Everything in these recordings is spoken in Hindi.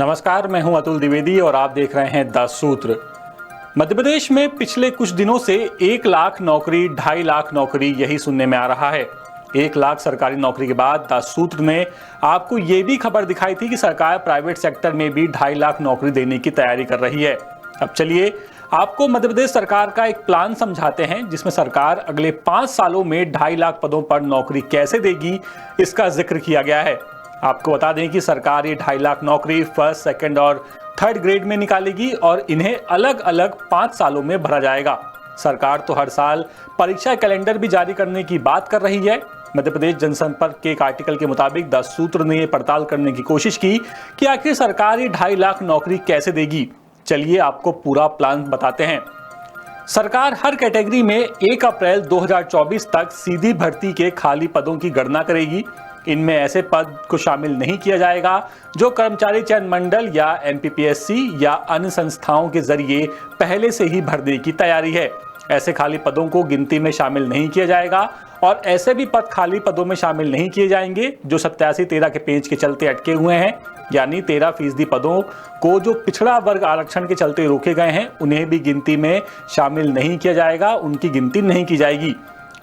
नमस्कार, मैं हूं अतुल द्विवेदी और आप देख रहे हैं द सूत्र। मध्य प्रदेश में पिछले कुछ दिनों से 1 लाख नौकरी, 2.5 लाख नौकरी यही सुनने में आ रहा है। 1 लाख सरकारी नौकरी के बाद द सूत्र ने आपको ये भी खबर दिखाई थी कि सरकार प्राइवेट सेक्टर में भी 2.5 लाख नौकरी देने की तैयारी कर रही है। अब चलिए आपको मध्य प्रदेश सरकार का एक प्लान समझाते हैं जिसमें सरकार अगले 5 सालों में 2.5 लाख पदों पर नौकरी कैसे देगी, इसका जिक्र किया गया है। आपको बता दें कि सरकार ये 2.5 लाख नौकरी फर्स्ट, सेकंड और थर्ड ग्रेड में निकालेगी और इन्हें अलग अलग 5 सालों में भरा जाएगा। सरकार तो हर साल परीक्षा कैलेंडर भी जारी करने की बात कर रही है। मध्य प्रदेश जनसंपर्क के एक आर्टिकल के मुताबिक द सूत्र ने पड़ताल करने की कोशिश की कि आखिर सरकार ये 2.5 लाख नौकरी कैसे देगी। चलिए आपको पूरा प्लान बताते हैं। सरकार हर कैटेगरी में 1 अप्रैल 2024 तक सीधी भर्ती के खाली पदों की गणना करेगी। इनमें ऐसे पद को शामिल नहीं किया जाएगा जो कर्मचारी चयन मंडल या एमपीपीएससी या अन्य संस्थाओं के जरिए पहले से ही भरने की तैयारी है। ऐसे खाली पदों को गिनती में शामिल नहीं किया जाएगा और ऐसे भी पद खाली पदों में शामिल नहीं किए जाएंगे जो 87-13 के पेंच के चलते अटके हुए हैं, यानी 13% पदों को जो पिछड़ा वर्ग आरक्षण के चलते रोके गए हैं उन्हें भी गिनती में शामिल नहीं किया जाएगा, उनकी गिनती नहीं की जाएगी।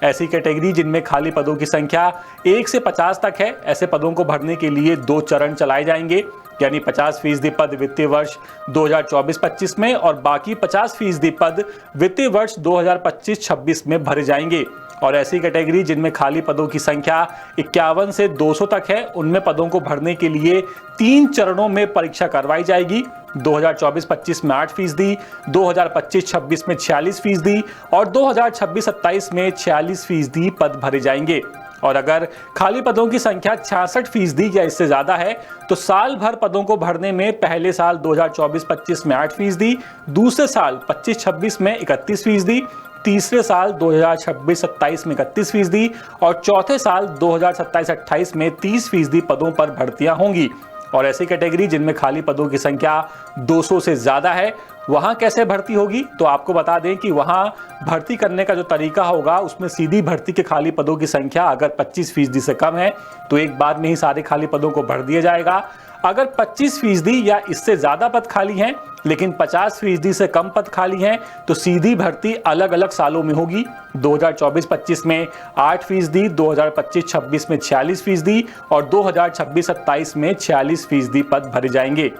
ऐसी कैटेगरी जिनमें खाली पदों की संख्या 1 से 50 तक है, ऐसे पदों को भरने के लिए 2 चरण चलाए जाएंगे, यानी 50% पद वित्तीय वर्ष 2024-25 में और बाकी 50% पद वित्तीय वर्ष 2025-26 में भरे जाएंगे। और ऐसी कैटेगरी जिनमें खाली पदों की संख्या 51 से 200 तक है, उनमें पदों को भरने के लिए 3 चरणों में परीक्षा करवाई जाएगी। 2024-25 में 8%, 2025-26 में 46% और 2026-27 में 46% पद भरे जाएंगे। और अगर खाली पदों की संख्या 66% या इससे ज्यादा है तो साल भर पदों को भरने में पहले साल 2024-25 में 8%, दूसरे साल 25-26 में 31%, तीसरे साल 2026-27 में 31% और चौथे साल 2027-28 में 30% पदों पर भर्तियां होंगी। और ऐसी कैटेगरी जिनमें खाली पदों की संख्या 200 से ज्यादा है, वहां कैसे भर्ती होगी? तो आपको बता दें कि वहां भर्ती करने का जो तरीका होगा उसमें सीधी भर्ती के खाली पदों की संख्या अगर 25% से कम है तो एक बार में ही सारे खाली पदों को भर दिया जाएगा। अगर 25% या इससे ज्यादा पद खाली हैं लेकिन 50% से कम पद खाली हैं तो सीधी भर्ती अलग अलग सालों में होगी। 2024-25 में 8%, 2025-26 में 46% और 2026-27 में 46% पद भरे जाएंगे।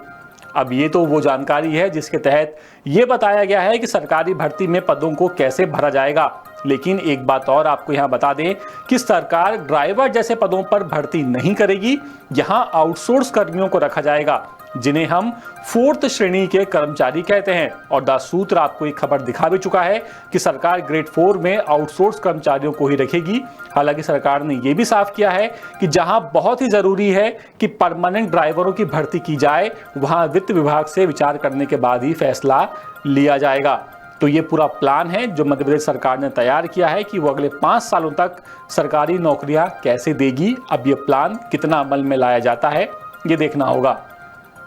अब ये तो वो जानकारी है जिसके तहत ये बताया गया है कि सरकारी भर्ती में पदों को कैसे भरा जाएगा। लेकिन एक बात और आपको यहाँ बता दें कि सरकार ड्राइवर जैसे पदों पर भर्ती नहीं करेगी। यहाँ आउटसोर्स कर्मियों को रखा जाएगा जिन्हें हम 4th श्रेणी के कर्मचारी कहते हैं। और द सूत्र आपको एक खबर दिखा भी चुका है कि सरकार ग्रेड 4 में आउटसोर्स कर्मचारियों को ही रखेगी। हालांकि सरकार ने यह भी साफ किया है कि जहां बहुत ही जरूरी है कि परमानेंट ड्राइवरों की भर्ती की जाए, वहां वित्त विभाग से विचार करने के बाद ही फैसला लिया जाएगा। तो ये पूरा प्लान है जो मध्य प्रदेश सरकार ने तैयार किया है कि वो अगले 5 सालों तक सरकारी नौकरियां कैसे देगी। अब ये प्लान कितना अमल में लाया जाता है ये देखना होगा।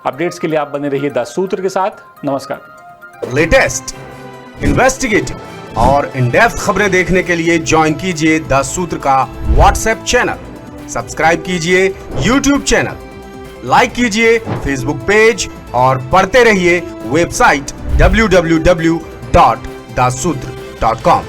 अपडेट्स के लिए आप बने रहिए द सूत्र के साथ। नमस्कार। लेटेस्ट, इन्वेस्टिगेटिव और इन डेप्थ खबरें देखने के लिए ज्वाइन कीजिए द सूत्र का व्हाट्सएप चैनल, सब्सक्राइब कीजिए यूट्यूब चैनल, लाइक कीजिए फेसबुक पेज और पढ़ते रहिए वेबसाइट www.daसूत्र.com।